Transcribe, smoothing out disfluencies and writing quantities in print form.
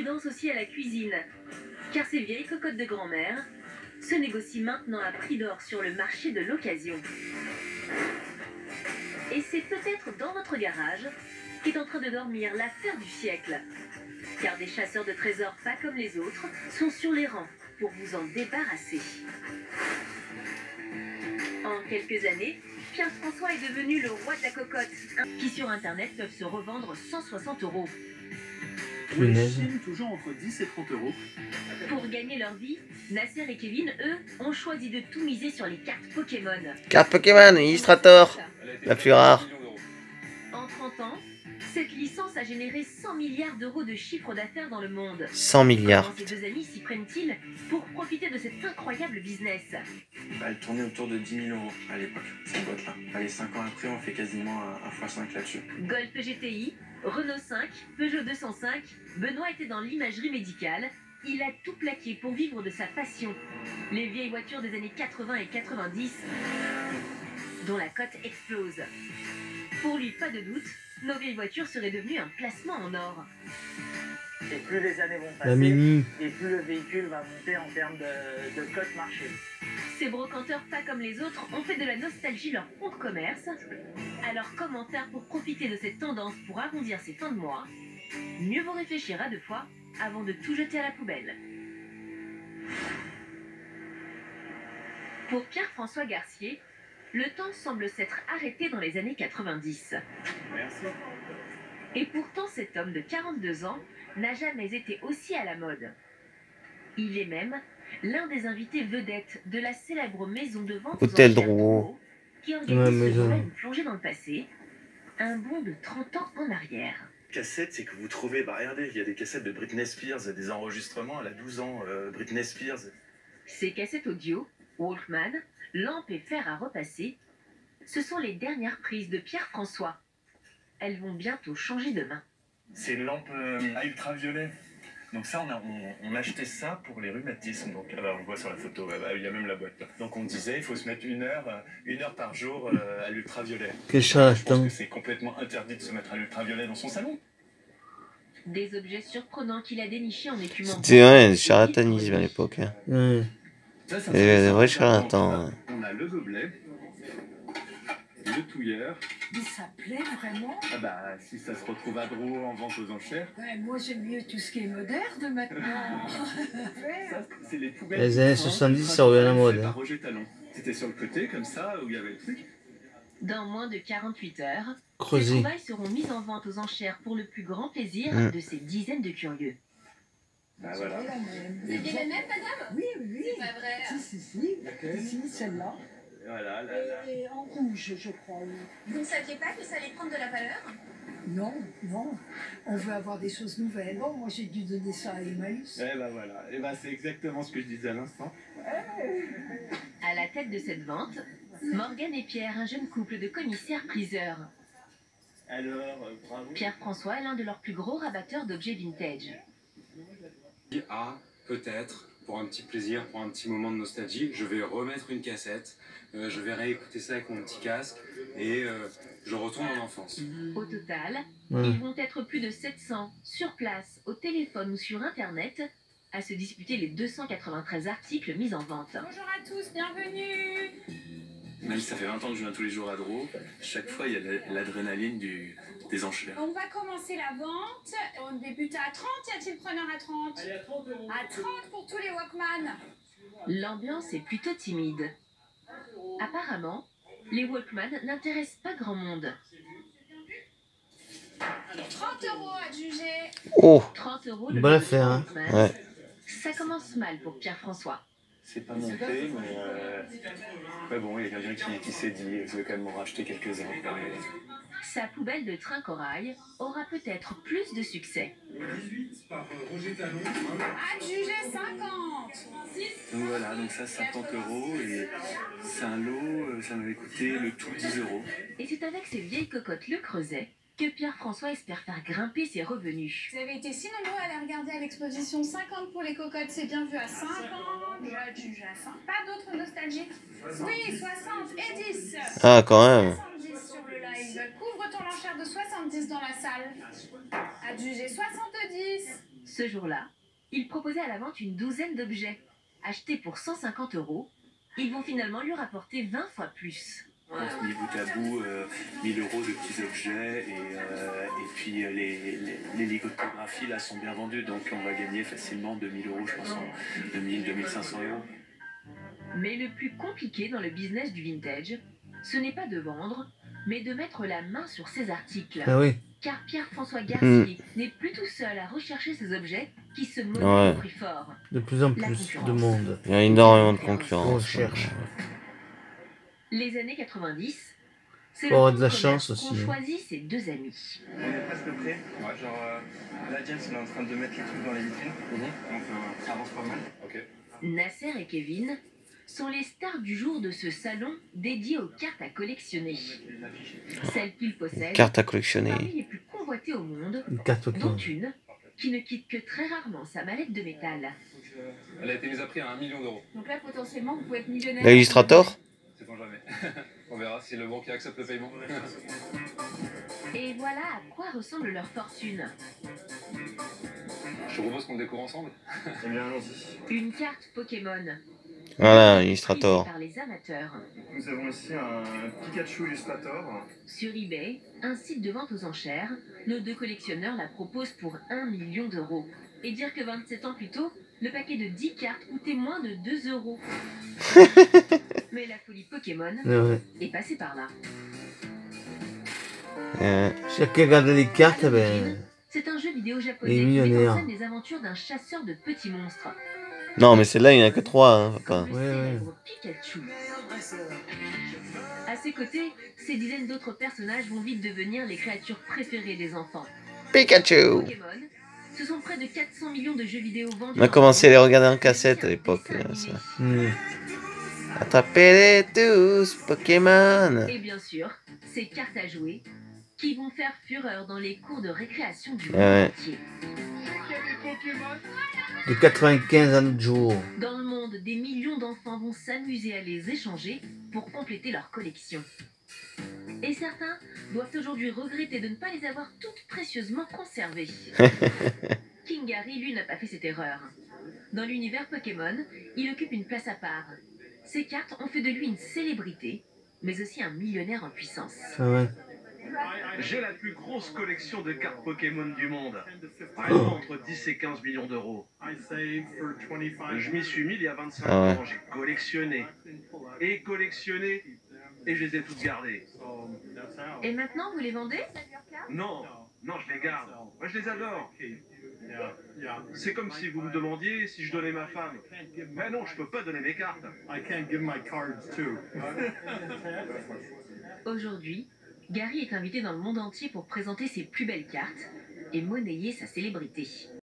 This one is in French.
Danse aussi à la cuisine, car ces vieilles cocottes de grand-mère se négocient maintenant à prix d'or sur le marché de l'occasion. Et c'est peut-être dans votre garage qu'est en train de dormir l'affaire du siècle, car des chasseurs de trésors pas comme les autres sont sur les rangs pour vous en débarrasser. En quelques années, Pierre-François est devenu le roi de la cocotte, qui sur internet peuvent se revendre 160 €. Punaise. Toujours entre 10 et 30 €. Pour gagner leur vie, Nasser et Kevin, eux, ont choisi de tout miser sur les cartes Pokémon. Carte Pokémon, Illustrator, la plus rare. En 30 ans, cette licence a généré 100 milliards d'euros de chiffre d'affaires dans le monde. 100 milliards. Comment ces deux amis s'y prennent-ils pour profiter de cet incroyable business? Elle tournait autour de 10 000 € à l'époque, cette boîte-là. Allez, 5 ans après, on fait quasiment un x5 là-dessus. Golf GTI, Renault 5, Peugeot 205, Benoît était dans l'imagerie médicale. Il a tout plaqué pour vivre de sa passion. Les vieilles voitures des années 80 et 90, dont la cote explose. Pour lui, pas de doute, nos vieilles voitures seraient devenues un placement en or. Et plus les années vont La passer, Mini. et plus le véhicule va monter en termes de cote marché. Ces brocanteurs pas comme les autres ont fait de la nostalgie leur fonds de commerce. Alors comment faire pour profiter de cette tendance pour arrondir ses fins de mois? Mieux vaut réfléchir à deux fois avant de tout jeter à la poubelle. Pour Pierre-François Garcier, le temps semble s'être arrêté dans les années 90. Merci. Et pourtant cet homme de 42 ans n'a jamais été aussi à la mode. Il est même l'un des invités vedettes de la célèbre maison de vente aux Hôtel enchères Drouot. Drouot, qui organise Ouais, ce jour-là maison. une plongée dans le passé, un bond de 30 ans en arrière. Cassette, c'est que vous trouvez, regardez, il y a des cassettes de Britney Spears, des enregistrements, elle a 12 ans, Britney Spears. Ces cassettes audio, Walkman, lampes et fer à repasser, ce sont les dernières prises de Pierre-François. Elles vont bientôt changer de main. C'est une lampe à ultraviolet. Donc ça, on achetait ça pour les rhumatismes. Donc là, on voit sur la photo, il y a même la boîte là. Donc on disait, il faut se mettre une heure par jour à l'ultraviolet. Que Je charge pense que c'est complètement interdit de se mettre à l'ultraviolet dans son salon. Des objets surprenants qu'il a dénichés en écumant. C'était ouais, le charlatanisme à l'époque. Hein. Ouais. Ça, Il y avait des vrais charlatans. Donc, on a le gobelet, le touilleur. Mais ça plaît vraiment. Ah bah, si ça se retrouve à Drouot en vente aux enchères. Ouais, moi j'aime mieux tout ce qui est moderne maintenant. Ça, c'est les poubelles. Les années 70, ça revient à la mode. Par Hein. Roger Talon. C'était sur le côté, comme ça, où il y avait le truc. Dans moins de 48 heures, ces Creuser. trouvailles seront mises en vente aux enchères pour le plus grand plaisir de ces dizaines de curieux. Bah voilà. C'est la même. C'est bien la même, madame? Oui, oui, oui. C'est pas vrai. Si, celle-là. Voilà, Et en rouge, je crois. Oui. Vous ne saviez pas que ça allait prendre de la valeur? Non, non. On veut avoir des choses nouvelles. Bon, moi j'ai dû donner ça à Emmaüs. Et bah voilà. Et bah c'est exactement ce que je disais à l'instant. À la tête de cette vente, Morgane et Pierre, un jeune couple de commissaires-priseurs. Alors, bravo. Pierre-François est l'un de leurs plus gros rabatteurs d'objets vintage. Ah, peut-être, pour un petit plaisir, pour un petit moment de nostalgie, je vais remettre une cassette, je vais réécouter ça avec mon petit casque et je retourne en enfance. Au total, Ouais. ils vont être plus de 700 sur place, au téléphone ou sur Internet, à se disputer les 293 articles mis en vente. Bonjour à tous, bienvenue. Même si ça fait 20 ans que je viens tous les jours à Drouot, chaque fois il y a l'adrénaline des enchères. On va commencer la vente. On débute à 30. Y a-t-il preneur à 30? Allez, à 30 €. À 30 pour tous les Walkman. L'ambiance est plutôt timide. Apparemment, les Walkman n'intéressent pas grand monde. 30 € à juger. Oh, 30 € le Bonne prix affaire, d'un hein. Walkman. ouais. Ça commence mal pour Pierre-François. C'est pas mon prix, mais bon, il y a quelqu'un qui s'est dit, je vais quand même en racheter quelques-uns. Sa poubelle de train corail aura peut-être plus de succès. À juger 50. Donc voilà, donc ça 50 € et c'est un lot, ça m'avait coûté le tout 10 €. Et c'est avec ces vieilles cocottes Le Creuset que Pierre-François espère faire grimper ses revenus. Vous avez été si nombreux à aller regarder à l'exposition. 50 pour les cocottes, c'est bien vu à 50. Je juge à 5. Pas d'autres nostalgiques? Oui, 60 et 10. Ah, quand même. 70 sur le live. Couvre ton enchère de 70 dans la salle. Adjugé 70. Ce jour-là, il proposait à la vente une douzaine d'objets. Achetés pour 150 €, ils vont finalement lui rapporter 20 fois plus. On se mis bout à bout 1000 € de petits objets et puis les lithographies là sont bien vendues, donc on va gagner facilement 2000 €, je pense, en 2000-2500 €. Mais le plus compliqué dans le business du vintage, ce n'est pas de vendre, mais de mettre la main sur ces articles. Ah oui. Car Pierre-François Garcier n'est plus tout seul à rechercher ces objets qui se monnaient au prix fort. De plus en La plus concurrence. de monde. Il y a énormément de On concurrence. cherche. Les années 90, c'est Faut avoir le de la fonds de chance commerce aussi, qu'ont hein. choisi ses deux amis. On est presque prêt. Ouais, genre là, James, il est en train de mettre les trucs dans les vitrines. Donc ça avance pas mal. Ok. Nasser et Kevin sont les stars du jour de ce salon dédié aux cartes à collectionner. Celles qu'ils possèdent, Carte à collectionner. parmi les plus convoitées au monde, Une carte dont Pokémon. une qui ne quitte que très rarement sa mallette de métal. Elle a été mise à prix à 1 million d'euros. Donc là, potentiellement, vous pouvez être millionnaire. L'illustrator. Sait-on jamais. On verra si le banquier accepte le paiement. Et voilà à quoi ressemble leur fortune. Je te propose qu'on le découvre ensemble. Eh bien, allons-y. Une carte Pokémon. Voilà, prisée Illustrator. par les amateurs. Nous avons ici un Pikachu Illustrator. Sur eBay, un site de vente aux enchères, nos deux collectionneurs la proposent pour 1 million d'euros. Et dire que 27 ans plus tôt, le paquet de 10 cartes coûtait moins de 2 €. Mais la folie Pokémon Ouais. est passée par là. Chacun regarde les cartes, À ben. l'origine, c'est un jeu vidéo Et japonais qui met millionnaire. en scène les aventures d'un chasseur de petits monstres. Non, mais celle-là, il n'y en a que 3, hein, papa. Comme le Ouais, ouais. célèbre Pikachu. À ses côtés, ces dizaines d'autres personnages vont vite devenir les créatures préférées des enfants. Pikachu. Pokémon, ce sont près de 400 millions de jeux vidéo vendus. On a commencé à les regarder en cassette à l'époque, ça. Attrapez-les tous, Pokémon. Et bien sûr, ces cartes à jouer qui vont faire fureur dans les cours de récréation du monde Ouais. entier. De 95 à notre jour. Dans le monde, des millions d'enfants vont s'amuser à les échanger pour compléter leur collection. Et certains doivent aujourd'hui regretter de ne pas les avoir toutes précieusement conservées. King Gary, lui, n'a pas fait cette erreur. Dans l'univers Pokémon, il occupe une place à part. Ces cartes ont fait de lui une célébrité, mais aussi un millionnaire en puissance. Ah ouais. J'ai la plus grosse collection de cartes Pokémon du monde. Entre 10 et 15 millions d'euros. Je m'y suis mis il y a 25 Ah ouais. ans. J'ai collectionné. Et collectionné. Et je les ai toutes gardées. Et maintenant, vous les vendez? Non, non, je les garde. Moi, je les adore. C'est comme si vous me demandiez si je donnais ma femme. Mais non, je peux pas donner mes cartes. Aujourd'hui, Gary est invité dans le monde entier pour présenter ses plus belles cartes et monnayer sa célébrité.